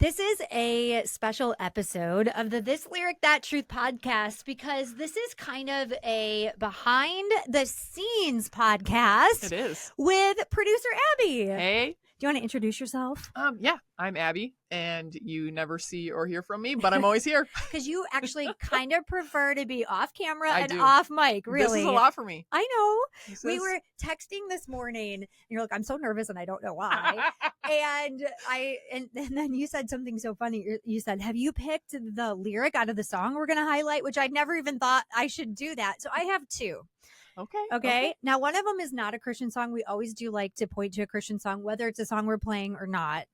This is a special episode of the This Lyric That Truth podcast because this is kind of a behind the scenes podcast. It is. With producer Abby. Hey. Do you want to introduce yourself? Yeah, I'm Abby, and you never see or hear from me, but I'm always here. Because you actually kind of prefer to be off camera and do. off mic, really. This is a lot for me. I know. We were texting this morning, and you're like, I'm so nervous, and I don't know why. and then you said something so funny. You said, have you picked the lyric out of the song we're going to highlight? Which I never even thought I should do that. So I have two. Okay. Now, one of them is not a Christian song. We always do like to point to a Christian song, whether it's a song we're playing or not.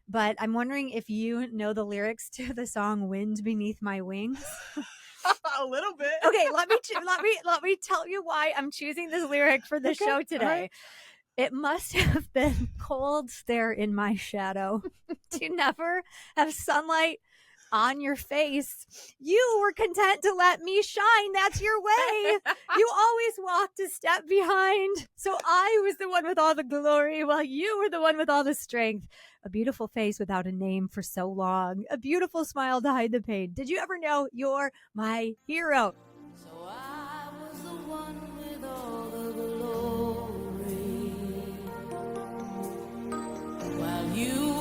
But I'm wondering if you know the lyrics to the song "Wind Beneath My Wings." A little bit. Okay, let me tell you why I'm choosing this lyric for the show today. Right. It must have been cold there in my shadow to never have sunlight on your face. You were content to let me shine. That's your way. You always walked a step behind. So I was the one with all the glory while you were the one with all the strength. A beautiful face without a name for so long. A beautiful smile to hide the pain. Did you ever know you're my hero? So I was the one with all the glory, while you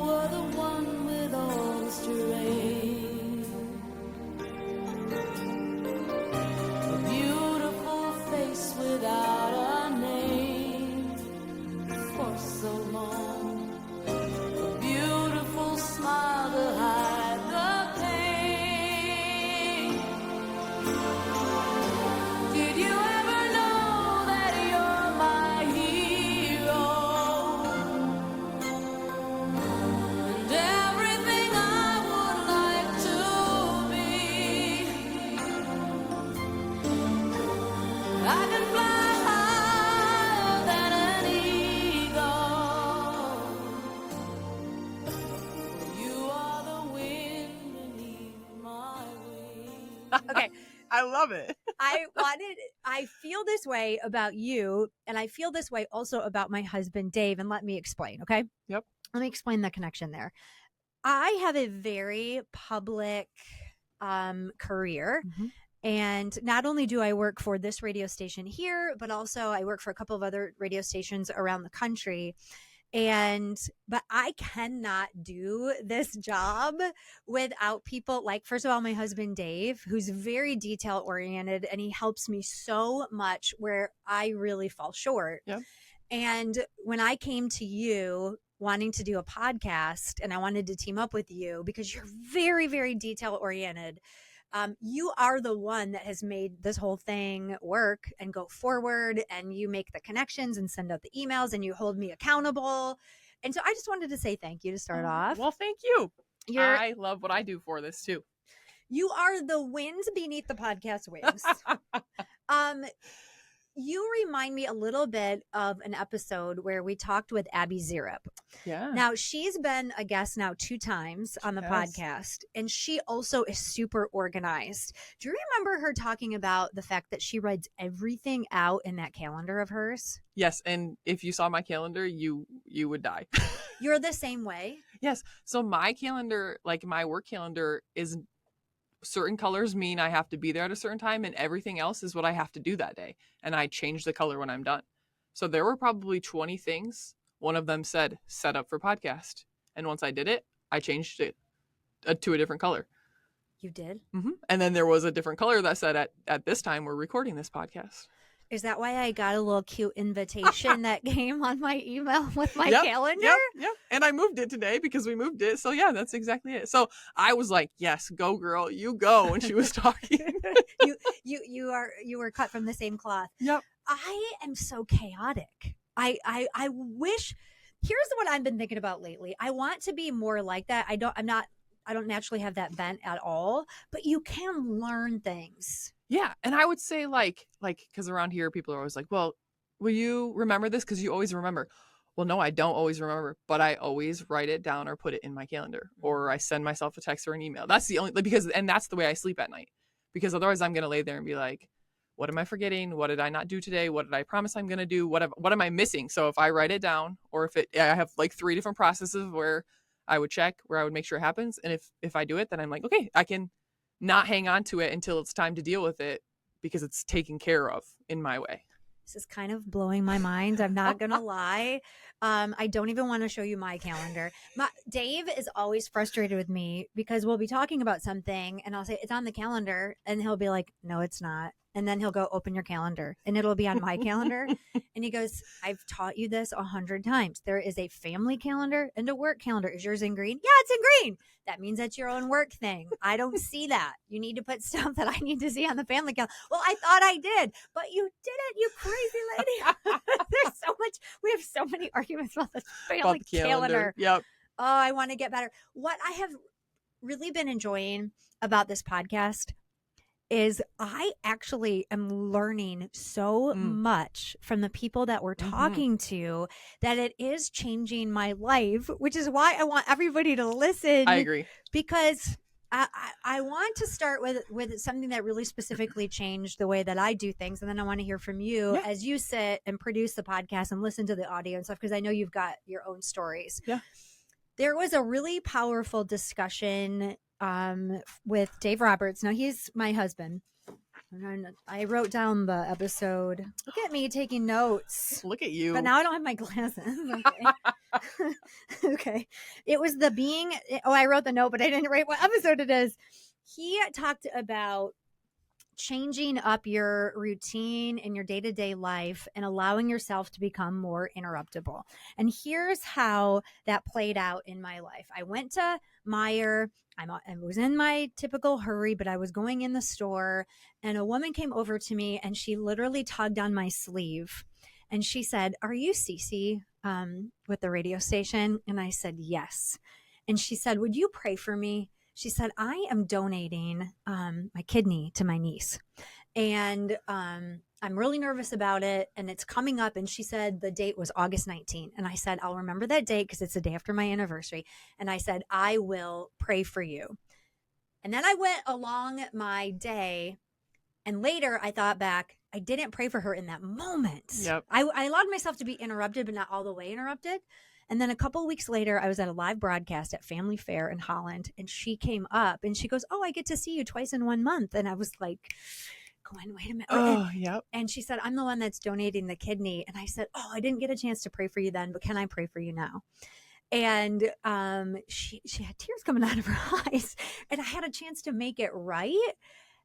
were the one with all the strength. A beautiful face without a name for so long. A beautiful smile to hide the pain. Did you ever know that you're my hero? And everything I would like to be. I can fly higher than an eagle. You are the wind beneath my wings. Okay. I love it. I feel this way about you, and I feel this way also about my husband, Dave, and let me explain, okay? Yep. Let me explain the connection there. I have a very public career. Mm-hmm. And not only do I work for this radio station here, but also I work for a couple of other radio stations around the country. But I cannot do this job without people like, first of all, my husband, Dave, who's very detail oriented, and he helps me so much where I really fall short. Yep. And when I came to you wanting to do a podcast and I wanted to team up with you because you're very, very detail oriented, you are the one that has made this whole thing work and go forward, and you make the connections and send out the emails and you hold me accountable. And so I just wanted to say thank you to start off. Well, thank you. You're, I love what I do for this too. you are the wind beneath the podcast wings. You remind me a little bit of an episode where we talked with Abbi Zirip. Yeah. Now, she's been a guest now 2 times on the podcast, and she also is super organized. Do you remember her talking about the fact that she writes everything out in that calendar of hers? Yes, and if you saw my calendar, you would die. You're the same way? Yes. So my calendar, like my work calendar, is certain colors mean I have to be there at a certain time, and everything else is what I have to do that day. And I change the color when I'm done. So there were probably 20 things. One of them said set up for podcast. And once I did it, I changed it to a different color. You did? Mm-hmm. And then there was a different color that said at this time we're recording this podcast. Is that why I got a little cute invitation that came on my email with my calendar? Yep. And I moved it today because we moved it. So yeah, that's exactly it. So I was like, yes, go girl, you go. When she was talking. you were cut from the same cloth. Yep. I am so chaotic. I wish, here's what I've been thinking about lately. I want to be more like that. I don't naturally have that bent at all, but you can learn things. Yeah. And I would say like, because around here, people are always like, well, will you remember this? Because you always remember. Well, no, I don't always remember, but I always write it down or put it in my calendar, or I send myself a text or an email. That's the only, and that's the way I sleep at night, because otherwise I'm going to lay there and be like, what am I forgetting? What did I not do today? What did I promise I'm going to do? What am I missing? So if I write it down, or I have like 3 different processes where I would check, where I would make sure it happens. And if I do it, then I'm like, okay, I can not hang on to it until it's time to deal with it because it's taken care of in my way. This is kind of blowing my mind. I'm not going to lie. I don't even want to show you my calendar. Dave is always frustrated with me because we'll be talking about something and I'll say, it's on the calendar. And he'll be like, no, it's not. And then he'll go, open your calendar. And it'll be on my calendar. And he goes, I've taught you this 100 times. There is a family calendar and a work calendar. Is yours in green? Yeah, it's in green. That means that's your own work thing. I don't see that. You need to put stuff that I need to see on the family calendar. Well, I thought I did, but you didn't, you crazy lady. There's so much. We have so many arguments about the family calendar. Yep. Oh, I want to get better. What I have really been enjoying about this podcast is I actually am learning so much from the people that we're talking to that it is changing my life, which is why I want everybody to listen. I agree. Because I want to start with something that really specifically changed the way that I do things. And then I want to hear from you as you sit and produce the podcast and listen to the audio and stuff, because I know you've got your own stories. Yeah. There was a really powerful discussion with Dave Roberts. Now, he's my husband. And I wrote down the episode. Look at me taking notes. Look at you. But now I don't have my glasses. Okay. Okay. It was the being. Oh, I wrote the note, but I didn't write what episode it is. He talked about changing up your routine in your day-to-day life and allowing yourself to become more interruptible. And here's how that played out in my life. I went to Meijer. I was in my typical hurry, but I was going in the store and a woman came over to me and she literally tugged on my sleeve and she said, "Are you Ceci with the radio station?" And I said, "Yes." And she said, "Would you pray for me?" She said, "I am donating my kidney to my niece and I'm really nervous about it and it's coming up." And she said the date was August 19th. And I said, "I'll remember that date because it's the day after my anniversary." And I said, "I will pray for you." And then I went along my day and later I thought back, I didn't pray for her in that moment. Yep. I allowed myself to be interrupted, but not all the way interrupted. And then a couple of weeks later, I was at a live broadcast at Family Fair in Holland, and she came up and she goes, "Oh, I get to see you twice in 1 month." And I was like, going, wait a minute. Oh, yep. And she said, "I'm the one that's donating the kidney." And I said, "Oh, I didn't get a chance to pray for you then, but can I pray for you now?" And she had tears coming out of her eyes, and I had a chance to make it right.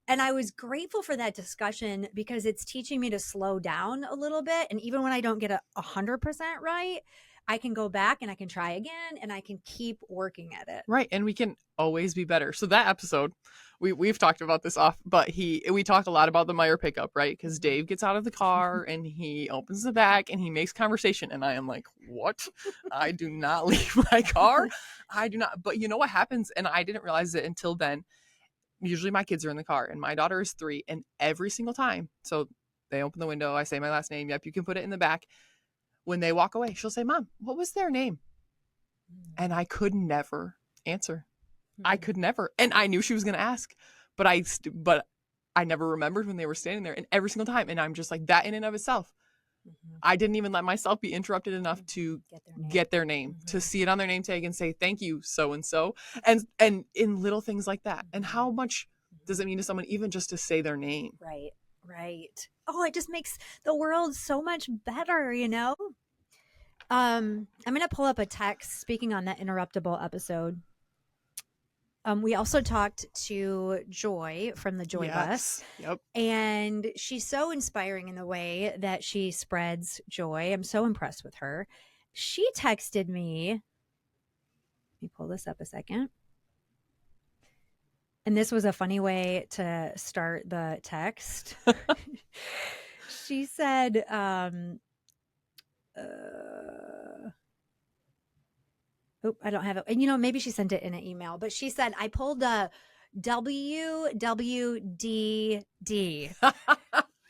And I was grateful for that discussion because it's teaching me to slow down a little bit. And even when I don't get 100% right, I can go back and I can try again and I can keep working at it. Right. And we can always be better. So that episode, we've talked about this but we talked a lot about the Meijer pickup, right? Because Dave gets out of the car and he opens the back and he makes conversation. And I am like, what? I do not leave my car. I do not. But you know what happens? And I didn't realize it until then. Usually my kids are in the car and my daughter is 3. And every single time, so they open the window, I say my last name. Yep, you can put it in the back. When they walk away, she'll say, "Mom, what was their name?" And I could never answer. I could never. And I knew she was going to ask, but I never remembered when they were standing there. And every single time. And I'm just like, that in and of itself. I didn't even let myself be interrupted enough to get their name, to see it on their name tag and say, "Thank you, so-and-so." And in little things like that. And how much does it mean to someone even just to say their name? Right. Right. Oh, it just makes the world so much better, you know? I'm going to pull up a text speaking on that interruptible episode. We also talked to Joy from the Joy Bus. Yep. And she's so inspiring in the way that she spreads joy. I'm so impressed with her. She texted me. Let me pull this up a second. And this was a funny way to start the text. She said, I don't have it. And, you know, maybe she sent it in an email, but she said, "I pulled a WWDD."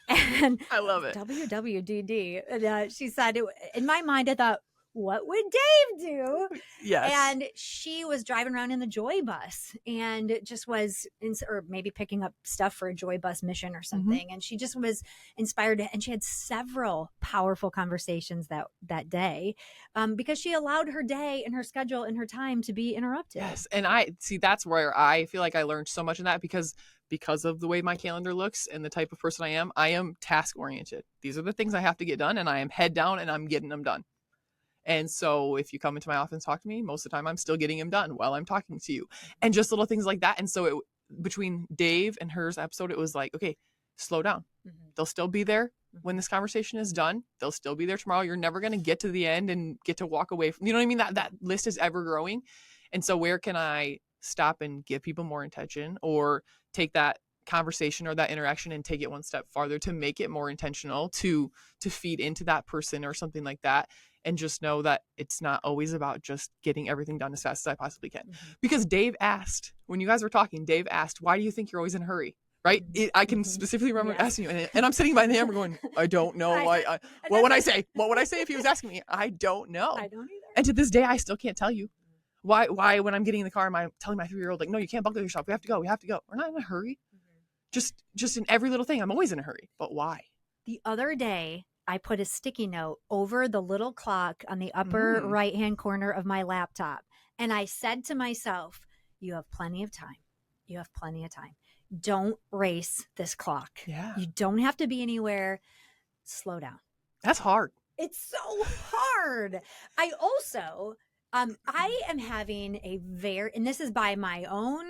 And I love it. WWDD. And she said, in my mind, I thought, what would Dave do? Yes. And she was driving around in the Joy Bus and just was, or maybe picking up stuff for a Joy Bus mission or something. And she just was inspired. And she had several powerful conversations that day because she allowed her day and her schedule and her time to be interrupted. Yes. And I see, that's where I feel like I learned so much in that because of the way my calendar looks and the type of person I am task oriented. These are the things I have to get done, and I am head down and I'm getting them done. And so if you come into my office and talk to me, most of the time I'm still getting them done while I'm talking to you, and just little things like that. And so between Dave and hers episode, it was like, okay, slow down. They'll still be there when this conversation is done. They'll still be there tomorrow. You're never going to get to the end and get to walk away from, you know what I mean? That list is ever growing. And so where can I stop and give people more attention, or take that conversation or that interaction and take it one step farther to make it more intentional, to feed into that person or something like that. And just know that it's not always about just getting everything done as fast as I possibly can. Because Dave asked, when you guys were talking, Dave asked, why do you think you're always in a hurry? Right? I can specifically remember asking you, and I'm sitting by the camera going, I don't know. What would I say? What would I say if he was asking me? I don't know. I don't either. And to this day, I still can't tell you. Why when I'm getting in the car, am I telling my 3-year-old, like, no, you can't buckle yourself. We have to go. We're not in a hurry. Just in every little thing, I'm always in a hurry. But why? The other day, I put a sticky note over the little clock on the upper right-hand corner of my laptop. And I said to myself, you have plenty of time. You have plenty of time. Don't race this clock. Yeah. You don't have to be anywhere. Slow down. That's hard. It's so hard. I also, I am having and this is by my own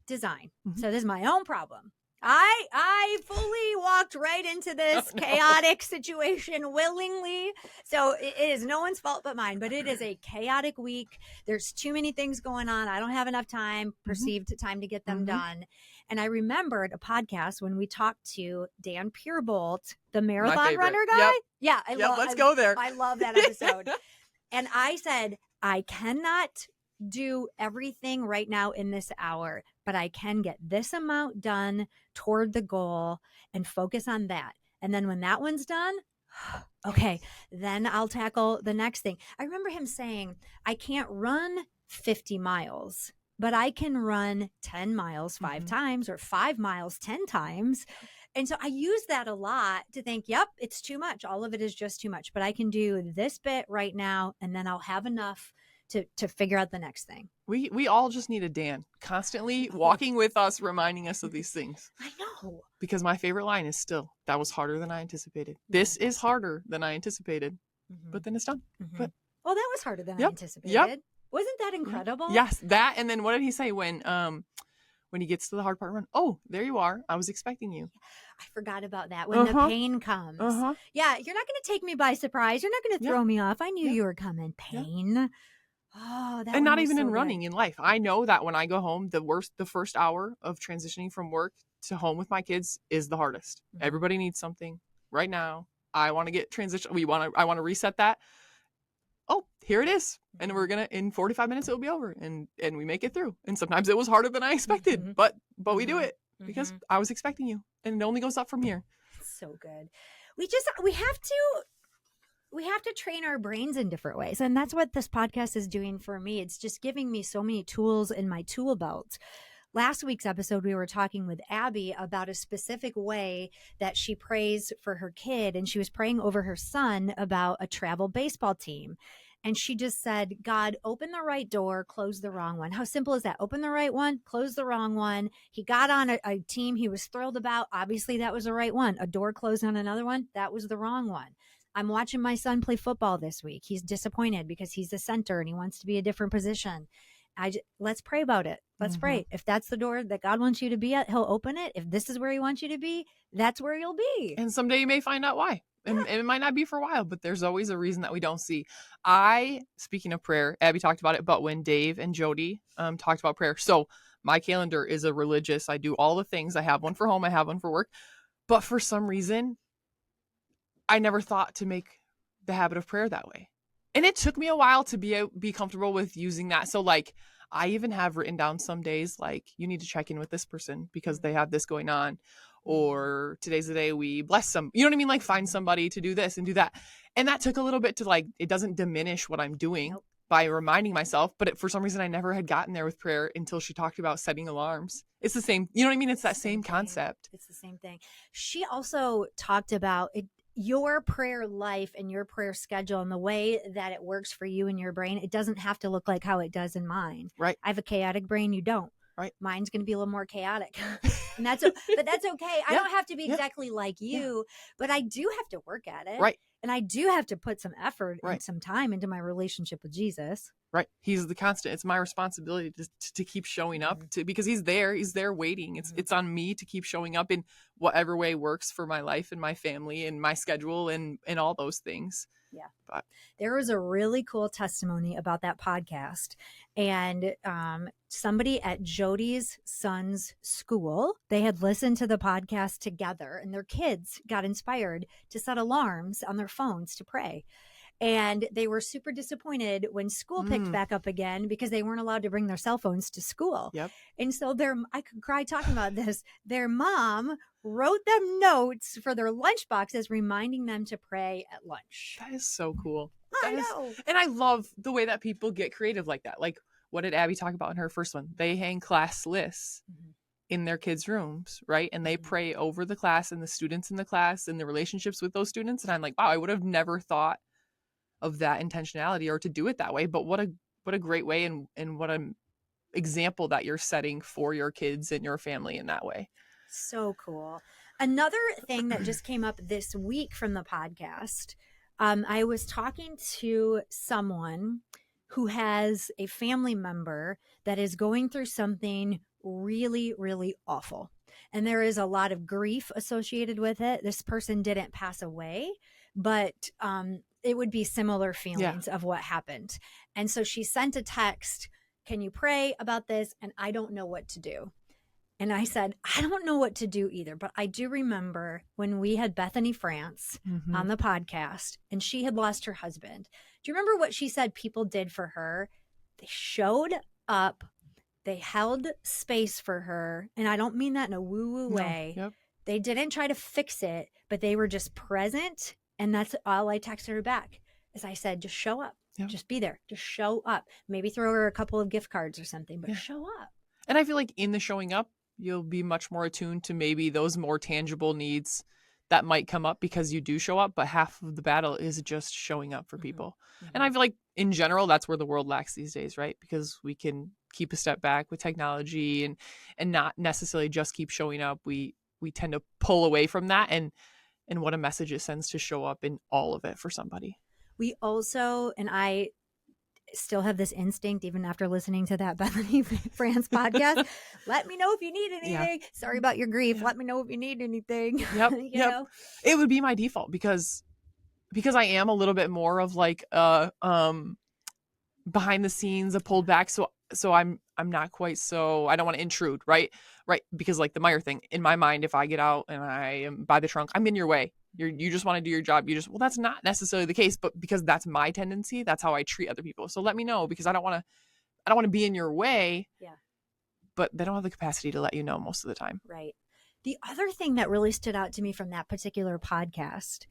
design. So this is my own problem. I fully walked right into this chaotic situation willingly. So it is no one's fault but mine, but it is a chaotic week. There's too many things going on. I don't have enough time, perceived time to get them done. And I remembered a podcast when we talked to Dan Pierbolt, the marathon runner guy. Yep. Yeah. Let's go there. I love that episode. And I said, I cannot do everything right now in this hour, but I can get this amount done toward the goal and focus on that. And then when that one's done, okay, then I'll tackle the next thing. I remember him saying, I can't run 50 miles, but I can run 10 miles 5 times, or 5 miles 10 times. And so I use that a lot to think, yep, it's too much. All of it is just too much, but I can do this bit right now, and then I'll have enough to figure out the next thing. We all just need a Dan constantly walking with us, reminding us of these things. I know. Because my favorite line is still, that was harder than I anticipated. This is harder than I anticipated, but then it's done. But well, that was harder than I anticipated. Wasn't that incredible? Yes, that. And then what did he say when he gets to the hard part? Oh, there you are. I was expecting you. I forgot about that. When the pain comes. Yeah, you're not going to take me by surprise. You're not going to throw me off. I knew you were coming. Pain. Oh, that. And not even so in good. running, in life. I know that when I go home, the first hour of transitioning from work to home with my kids is the hardest. Everybody needs something right now. I want to get transition. I want to reset that. Oh, here it is. And we're going to, in 45 minutes, it will be over. And we make it through. And sometimes it was harder than I expected, but we do it because I was expecting you, and it only goes up from here. So good. We have to train our brains in different ways. And that's what this podcast is doing for me. It's just giving me so many tools in my tool belt. Last week's episode, we were talking with Abbi about a specific way that she prays for her kid. And she was praying over her son about a travel baseball team. And she just said, God, open the right door, close the wrong one. How simple is that? Open the right one, close the wrong one. He got on a team he was thrilled about. Obviously, that was the right one. A door closed on another one. That was the wrong one. I'm watching my son play football this week. He's disappointed because he's the center and he wants to be a different position. Let's pray about it. Let's pray. If that's the door that God wants you to be at, he'll open it. If this is where he wants you to be, that's where you'll be. And someday you may find out why. And it might not be for a while, but there's always a reason that we don't see. Speaking of prayer, Abbi talked about it, but when Dave and Jody talked about prayer. So my calendar is a religious. I do all the things. I have one for home. I have one for work. But for some reason, I never thought to make the habit of prayer that way. And it took me a while to be comfortable with using that. So like, I even have written down some days, like, you need to check in with this person because they have this going on. or today's the day we bless some, you know what I mean? Like find somebody to do this and do that. And that took a little bit to like, it doesn't diminish what I'm doing by reminding myself, but for some reason I never had gotten there with prayer until she talked about setting alarms. It's the same, you know what I mean? It's that same concept. It's the same thing. She also talked about it, your prayer life and your prayer schedule and the way that it works for you in your brain. It doesn't have to look like how it does in mine. Right. I have a chaotic brain. You don't. Right. Mine's going to be a little more chaotic. And but that's okay. I don't have to be exactly like you, but I do have to work at it. Right. And I do have to put some effort and some time into my relationship with Jesus. Right. He's the constant. It's my responsibility to keep showing up because he's there waiting. It's on me to keep showing up in whatever way works for my life and my family and my schedule and all those things. Yeah. But there was a really cool testimony about that podcast, and somebody at Jody's son's school, they had listened to the podcast together, and their kids got inspired to set alarms on their phones to pray. And they were super disappointed when school picked back up again because they weren't allowed to bring their cell phones to school. Yep. And so I could cry talking about this. Their mom wrote them notes for their lunch boxes reminding them to pray at lunch. That is so cool. I know. And I love the way that people get creative like that. Like, what did Abby talk about in her first one? They hang class lists in their kids' rooms, right? And they pray over the class and the students in the class and the relationships with those students. And I'm like, wow, I would have never thought of that intentionality or to do it that way. But what a great way and what an example that you're setting for your kids and your family in that way. So cool. Another thing that just came up this week from the podcast, I was talking to someone who has a family member that is going through something really, really awful. And there is a lot of grief associated with it. This person didn't pass away, but it would be similar feelings of what happened. And so she sent a text, can you pray about this? And I don't know what to do. And I said, I don't know what to do either, but I do remember when we had Bethany France on the podcast and she had lost her husband. Do you remember what she said people did for her? They showed up, they held space for her. And I don't mean that in a woo-woo way. Yep. They didn't try to fix it, but they were just present. And that's all I texted her back is I said, just show up, just be there, just show up. Maybe throw her a couple of gift cards or something, but show up. And I feel like in the showing up, you'll be much more attuned to maybe those more tangible needs that might come up because you do show up, but half of the battle is just showing up for people. And I feel like in general, that's where the world lacks these days, right? Because we can keep a step back with technology and not necessarily just keep showing up. We tend to pull away from that and what a message it sends to show up in all of it for somebody. We also, and I still have this instinct, even after listening to that Bethany France podcast, let me know if you need anything. Sorry about your grief. Let me know if you need anything. Yep. you know? It would be my default because I am a little bit more of like behind the scenes, a pulled back. So I'm not quite so, I don't want to intrude, right? Because like the Meyer thing, in my mind, if I get out and I am by the trunk, I'm in your way. You just want to do your job. Well, that's not necessarily the case, but because that's my tendency, that's how I treat other people. So let me know because I don't want to be in your way. Yeah. But they don't have the capacity to let you know most of the time. Right. The other thing that really stood out to me from that particular podcast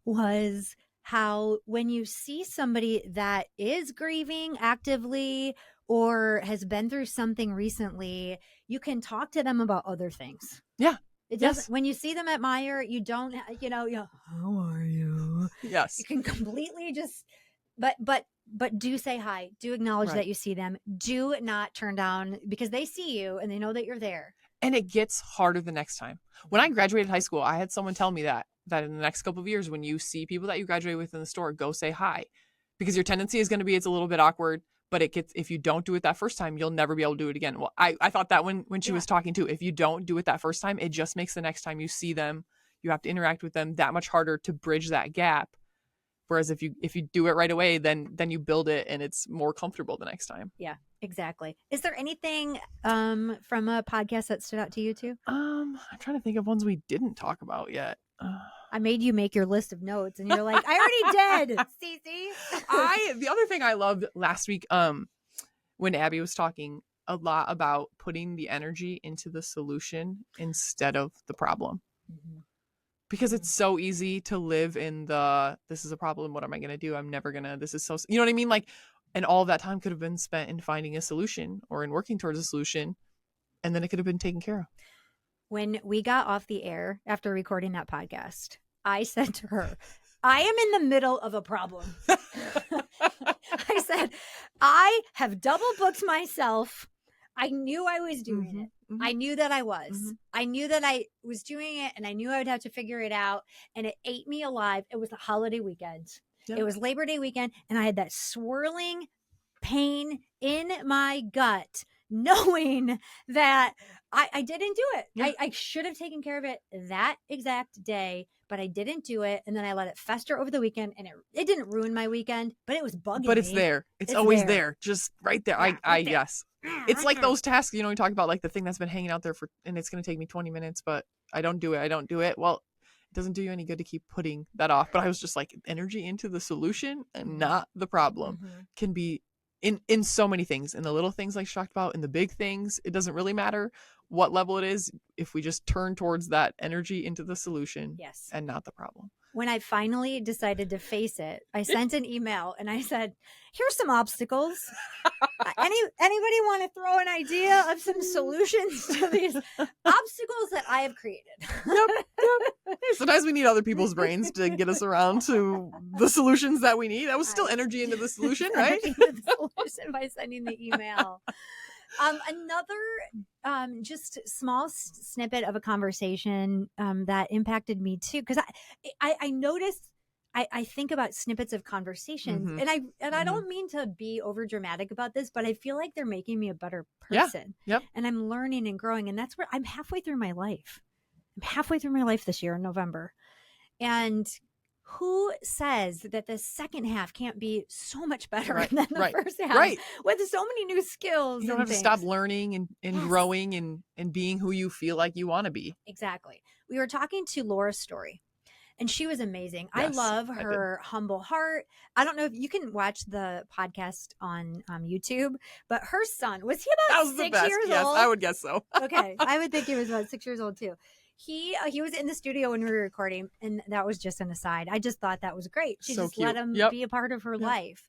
was how when you see somebody that is grieving actively or has been through something recently, you can talk to them about other things. Yeah. It doesn't, when you see them at Meyer, you don't, how are you? Yes. You can completely just, but do say hi, do acknowledge that you see them. Do not turn down because they see you and they know that you're there. And it gets harder the next time. When I graduated high school, I had someone tell me that in the next couple of years, when you see people that you graduate with in the store, go say hi, because your tendency is going to be, it's a little bit awkward. But if you don't do it that first time, you'll never be able to do it again. Well, I thought that when she was talking too, if you don't do it that first time, it just makes the next time you see them, you have to interact with them that much harder to bridge that gap. Whereas if you do it right away, then you build it and it's more comfortable the next time. Yeah, exactly. Is there anything from a podcast that stood out to you too? I'm trying to think of ones we didn't talk about yet. I made you make your list of notes and you're like, I already did, Cece. The other thing I loved last week, when Abby was talking a lot about putting the energy into the solution instead of the problem. Mhm. Because it's so easy to live in this is a problem, what am I going to do? I'm never going to, this is so, you know what I mean? Like, and all of that time could have been spent in finding a solution or in working towards a solution. And then it could have been taken care of. When we got off the air after recording that podcast, I said to her, I am in the middle of a problem. I said, I have double booked myself. I knew I was doing it. Mm-hmm. I knew that I was. Mm-hmm. I knew that I was doing it, and I knew I would have to figure it out. And it ate me alive. It was a holiday weekend. Yep. It was Labor Day weekend, and I had that swirling pain in my gut, knowing that I didn't do it. Yeah. I should have taken care of it that exact day, but I didn't do it. And then I let it fester over the weekend, and it didn't ruin my weekend, but it was bugging me. But it's there. It's always there. Just right there. Yeah, right there. Yes. It's like those tasks, you know, we talk about, like the thing that's been hanging out there and it's going to take me 20 minutes, but I don't do it. Well, it doesn't do you any good to keep putting that off. But I was just like, energy into the solution and not the problem can be in so many things, in the little things like she talked about, in the big things. It doesn't really matter what level it is if we just turn towards that energy into the solution. Yes. And not the problem. When I finally decided to face it, I sent an email and I said, here's some obstacles. Anybody want to throw an idea of some solutions to these obstacles that I have created? Yep. Sometimes we need other people's brains to get us around to the solutions that we need. That was still energy into the solution, right? The solution by sending the email. Another just small snippet of a conversation that impacted me too, because I noticed I think about snippets of conversations, and I don't mean to be over dramatic about this, but I feel like they're making me a better person. Yeah. Yep. And I'm learning and growing, and that's where I'm halfway through my life. I'm halfway through my life this year in November, and who says that the second half can't be so much better than the first half? With so many new skills. You don't have to stop learning and growing and being who you feel like you want to be. Exactly. We were talking to Laura Story, and she was amazing. Yes, I love her humble heart. I don't know if you can watch the podcast on YouTube, but her son, was he about 6 years old? Yes, I would guess so. Okay. I would think he was about 6 years old too. He was in the studio when we were recording, and that was just an aside. I just thought that was great. She just let him be a part of her life.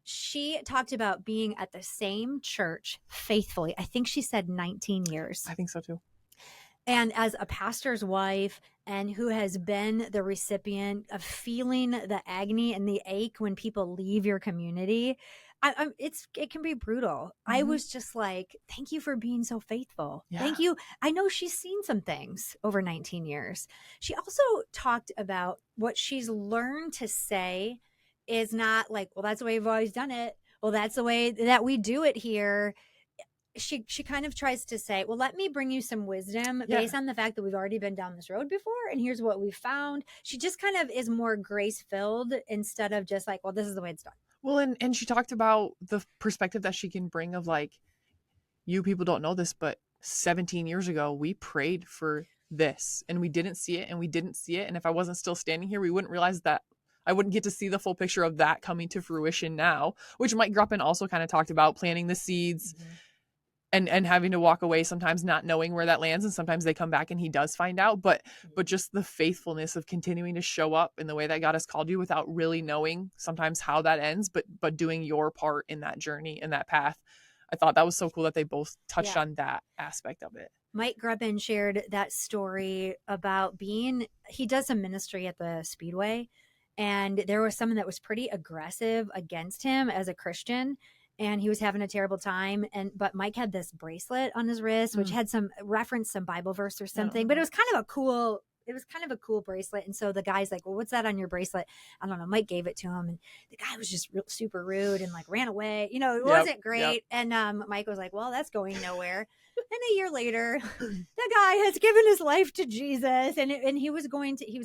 She talked about being at the same church faithfully. I think she said 19 years. I think so too. And as a pastor's wife, and who has been the recipient of feeling the agony and the ache when people leave your community, it can be brutal. I was just like, thank you for being so faithful. Yeah. Thank you. I know she's seen some things over 19 years. She also talked about what she's learned to say is not like, well, that's the way we've always done it. Well, that's the way that we do it here. She kind of tries to say, well, let me bring you some wisdom based on the fact that we've already been down this road before, and here's what we found. She just kind of is more grace-filled instead of just like, well, this is the way it's done. Well, and she talked about the perspective that she can bring of like, you people don't know this, but 17 years ago, we prayed for this and we didn't see it and we didn't see it. And if I wasn't still standing here, we wouldn't realize that. I wouldn't get to see the full picture of that coming to fruition now, which Mike Gruppen also kind of talked about, planting the seeds and having to walk away, sometimes not knowing where that lands. And sometimes they come back and he does find out, but just the faithfulness of continuing to show up in the way that God has called you without really knowing sometimes how that ends, but doing your part in that journey, in that path. I thought that was so cool that they both touched on that aspect of it. Mike Gruppen shared that story about he does some ministry at the Speedway, and there was someone that was pretty aggressive against him as a Christian, and he was having a terrible time. But Mike had this bracelet on his wrist, which had some Bible verse or something, but it was kind of a cool bracelet. And so the guy's like, well, what's that on your bracelet? I don't know. Mike gave it to him, and the guy was just super rude and like ran away. You know, it wasn't great. And Mike was like, well, that's going nowhere. And a year later, the guy has given his life to Jesus, and he was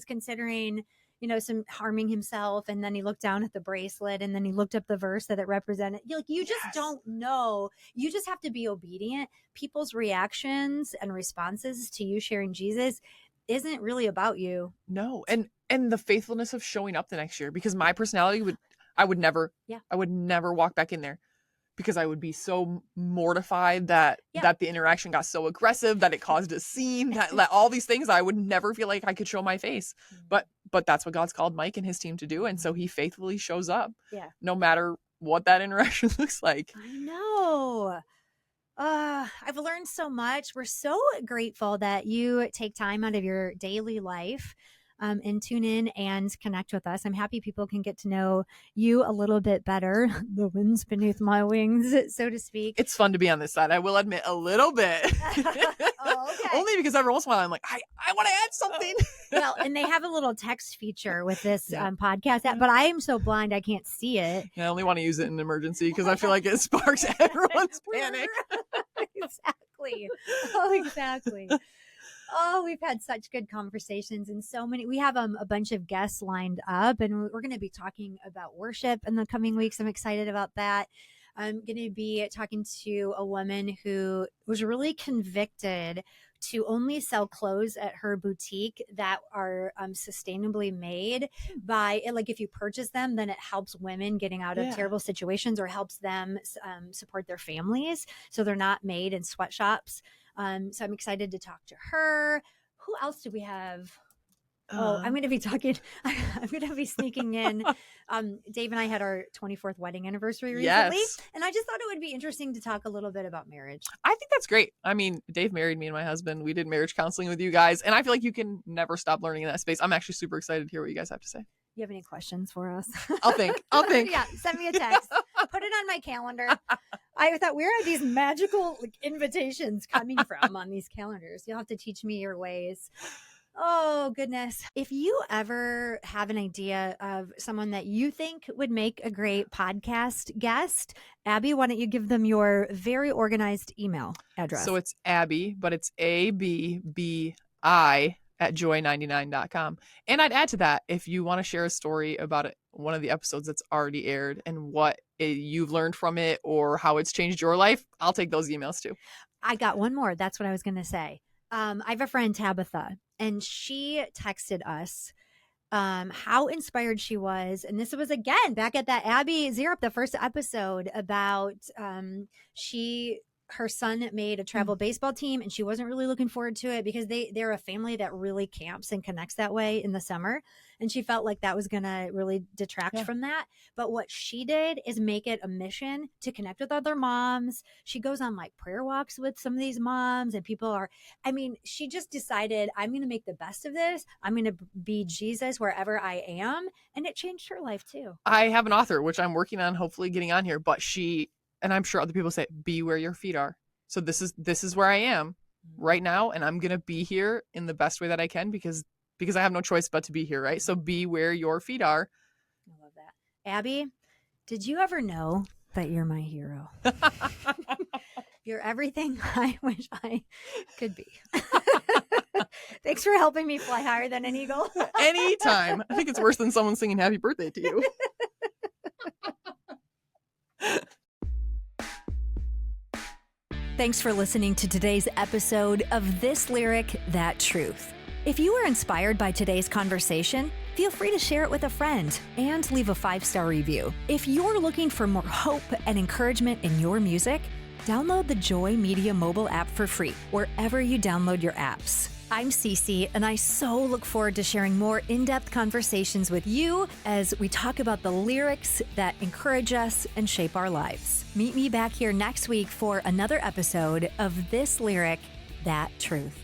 considering, you know, some harming himself. And then he looked down at the bracelet, and then he looked up the verse that it represented. You just don't know. You just have to be obedient. People's reactions and responses to you sharing Jesus isn't really about you. No. And the faithfulness of showing up the next year, because my personality I would never walk back in there, because I would be so mortified that that the interaction got so aggressive that it caused a scene, that all these things I would never feel like I could show my face. But that's what God's called Mike and his team to do, and so he faithfully shows up. Yeah. No matter what that interaction looks like. I know. I've learned so much. We're so grateful that you take time out of your daily life and tune in and connect with us. I'm happy people can get to know you a little bit better. The wind's beneath my wings, so to speak. It's fun to be on this side. I will admit a little bit. Oh, okay. Only because every once in a while I'm like, I want to add something. Well, and they have a little text feature with this podcast app, but I am so blind I can't see it. I only want to use it in an emergency because I feel like it sparks everyone's panic. Exactly. Oh, exactly. Oh, we've had such good conversations and so many. We have a bunch of guests lined up, and we're going to be talking about worship in the coming weeks. I'm excited about that. I'm going to be talking to a woman who was really convicted to only sell clothes at her boutique that are sustainably made by, like, if you purchase them, then it helps women getting out of terrible situations or helps them support their families. So they're not made in sweatshops. So I'm excited to talk to her. Who else do we have? I'm going to be talking. I'm going to be sneaking in. Dave and I had our 24th wedding anniversary recently. Yes. And I just thought it would be interesting to talk a little bit about marriage. I think that's great. I mean, Dave married me and my husband. We did marriage counseling with you guys. And I feel like you can never stop learning in that space. I'm actually super excited to hear what you guys have to say. You have any questions for us? I'll think. Yeah, send me a text. Put it on my calendar. I thought, where are these magical invitations coming from on these calendars? You'll have to teach me your ways. Oh, goodness. If you ever have an idea of someone that you think would make a great podcast guest, Abby, why don't you give them your very organized email address? So it's Abbi, but it's ABBI at joy99.com. And I'd add to that, if you want to share a story about it, one of the episodes that's already aired and what you've learned from it or how it's changed your life, I'll take those emails too. I got one more. That's what I was going to say. I have a friend, Tabitha, and she texted us how inspired she was. And this was, again, back at that Abbi Zero Up, the first episode, about her son made a travel baseball team, and she wasn't really looking forward to it because they're a family that really camps and connects that way in the summer. And she felt like that was going to really detract from that. But what she did is make it a mission to connect with other moms. She goes on like prayer walks with some of these moms, and she just decided, I'm going to make the best of this. I'm going to be Jesus wherever I am. And it changed her life too. I have an author, which I'm working on, hopefully getting on here, but and I'm sure other people say, be where your feet are. So this is where I am right now. And I'm going to be here in the best way that I can because I have no choice but to be here. Right. So be where your feet are. I love that. Abby, did you ever know that you're my hero? You're everything I wish I could be. Thanks for helping me fly higher than an eagle. Anytime. I think it's worse than someone singing happy birthday to you. Thanks for listening to today's episode of This Lyric, That Truth. If you were inspired by today's conversation, feel free to share it with a friend and leave a 5-star review. If you're looking for more hope and encouragement in your music, download the Joy Media mobile app for free wherever you download your apps. I'm Ceci, and I so look forward to sharing more in-depth conversations with you as we talk about the lyrics that encourage us and shape our lives. Meet me back here next week for another episode of This Lyric, That Truth.